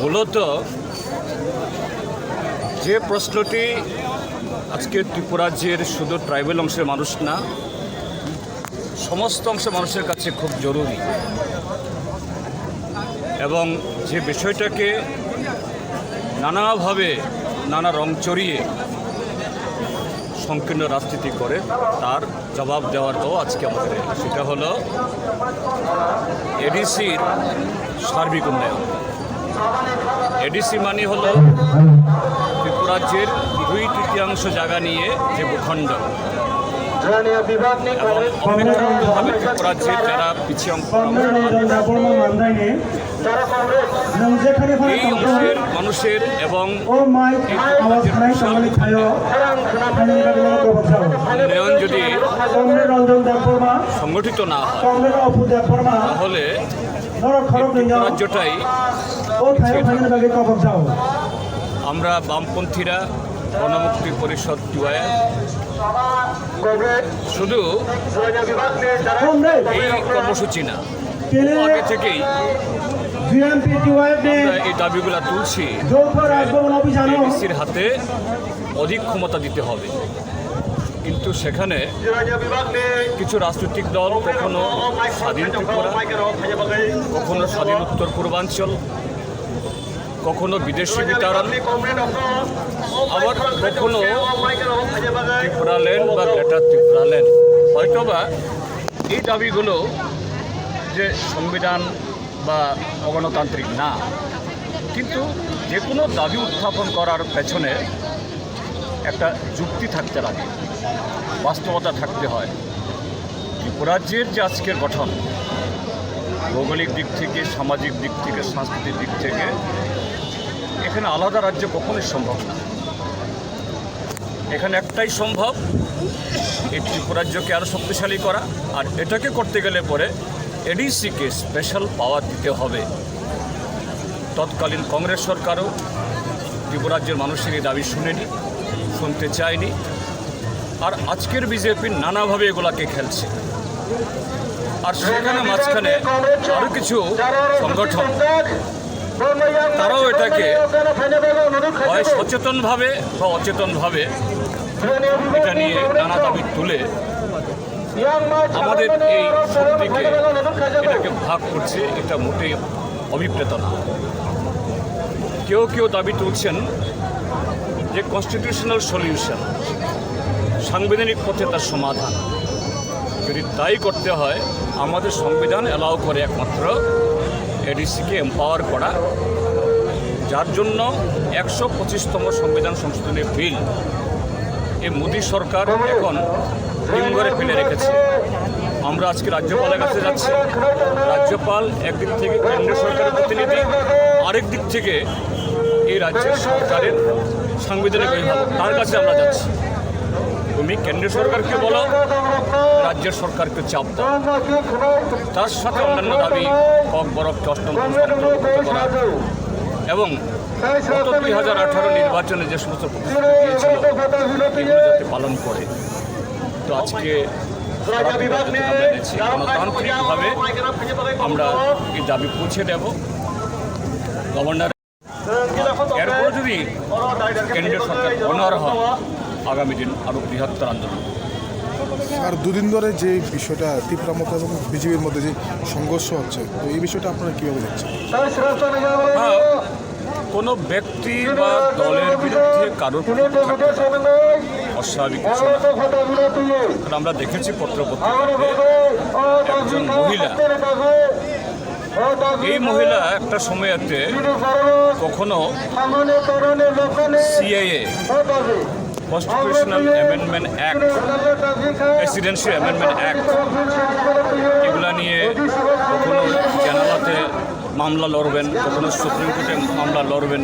মূলত যে প্রশ্নটি আজকে ত্রিপুরাজ্যের শুধু ট্রাইবেল অংশের মানুষ না, সমস্ত অংশের মানুষের কাছে খুব জরুরি এবং যে বিষয়টাকে নানাভাবে নানা রং চড়িয়ে সংকীর্ণ রাজনীতি করে তার জবাব দেওয়ারও আজকে আমাদের সেটা হলো এডিসির সার্বিক উন্নয়ন। এডিসি মানে হলো ত্রিপুরাজ্যের 2/3 জায়গা নিয়ে যে ভূখণ্ড অপেক্ষাকৃতভাবে ত্রিপুরাজ্যের যারা পিছিয়ে এই অংশের মানুষের এবং উন্নয়ন যদি সংগঠিত না হয় তাহলে রাজ্যটাই আমরা বামপন্থীরা গণমুক্তি পরিষদ টিওয়াই শুধু এই কর্মসূচি না, আগে থেকেই এই দাবিগুলো তুলছি। এডিসির হাতে অধিক ক্ষমতা দিতে হবে, কিন্তু সেখানে কিছু রাজনৈতিক দল কখনো স্বাধীন ত্রিপুরা, কখনো স্বাধীন উত্তর পূর্বাঞ্চল, কখনো বিদেশি বিতাড়ন, আবার কখনো ত্রিপুরাল্যান্ড বা গ্রেটার ত্রিপুরাল্যান্ড। হয়তোবা এই দাবিগুলো যে সংবিধান বা অগণতান্ত্রিক না, কিন্তু যে কোনো দাবি উত্থাপন করার পেছনে একটা যুক্তি থাকতে লাগে, বাস্তবতা থাকতে হয়। ত্রিপুরাজ্যের যে আজকের গঠন ভৌগোলিক দিক থেকে, সামাজিক দিক থেকে, সাংস্কৃতিক দিক থেকে, এখানে আলাদা রাজ্য কখনোই সম্ভব না। এখানে একটাই সম্ভব, এই ত্রিপুরাজ্যকে আরও শক্তিশালী করা, আর এটাকে করতে গেলে পরে এডিসিকে স্পেশাল পাওয়ার দিতে হবে। তৎকালীন কংগ্রেস সরকারও ত্রিপুরাজ্যের মানুষের এই দাবি শুনেনি, শুনতে চায়নি, আর আজকের বিজেপি নানাভাবে এগুলাকে খেলছে। আর সেখানে মাঝখানে আরও কিছু সংগঠন তারাও এটাকে হয় সচেতনভাবে বা অচেতনভাবে এটা নিয়ে নানা দাবি তুলে আমাদের এই শক্তিকে এটাকে ভাগ করছে। এটা মোটেই অভিপ্রেত না। কেউ কেউ দাবি তুলছেন যে কনস্টিটিউশনাল সলিউশন, সাংবিধানিক পথে তার সমাধান। যদি তাই করতে হয়, আমাদের সংবিধান অ্যালাউ করে একমাত্র এডিসিকে এম্পাওয়ার করা, যার জন্য 125তম সংবিধান সংশোধনের বিল এই মোদী সরকার এখন হিমঘরে ফেলে রেখেছে। আমরা আজকে রাজ্যপালের কাছে যাচ্ছি। রাজ্যপাল একদিক থেকে কেন্দ্রীয় সরকারের প্রতিনিধি, আরেক দিক থেকে এই রাজ্যের সরকারের সাংবিধানিক অভিভাবক, তার কাছে আমরা যাচ্ছি। তুমি কেন্দ্রীয় সরকারকে বলো, রাজ্যের সরকারকে চাপ দাও। তার সাথে অন্যান্য দাবি কক বরফকে 8ম করা এবং গত 2018 নির্বাচনে যে সমস্ত প্রতিশ্রুতি দিয়েছিল এগুলো যাতে পালন করে। তো আজকে গণতান্ত্রিকভাবে আমরা এই দাবি পৌঁছে দেব গভর্নর। এরপর যদি কেন্দ্রীয় সরকার অনড় হয়, আগামী দিন আরও বৃহত্তর আন্দোলন। আর দুদিন ধরে যে বিষয়টা ত্রিপুরা মতো এবং বিজেপির মধ্যে যে সংঘর্ষ হচ্ছে, তো এই বিষয়টা আপনারা কীভাবে দেখছেন? হ্যাঁ, কোনো ব্যক্তি বা দলের বিরুদ্ধে কারোর অস্বাভাবিক কিছু না। কারণ আমরা দেখেছি পত্রপত্রিকাতে একজন মহিলা, এই মহিলা একটা সময়তে কখনো CAA, constitutional amendment act, presidential amendment act, এগুলা নিয়ে কখনো জানালাতে মামলা লড়বেন, কখনো সুপ্রিম কোর্টে মামলা লড়বেন।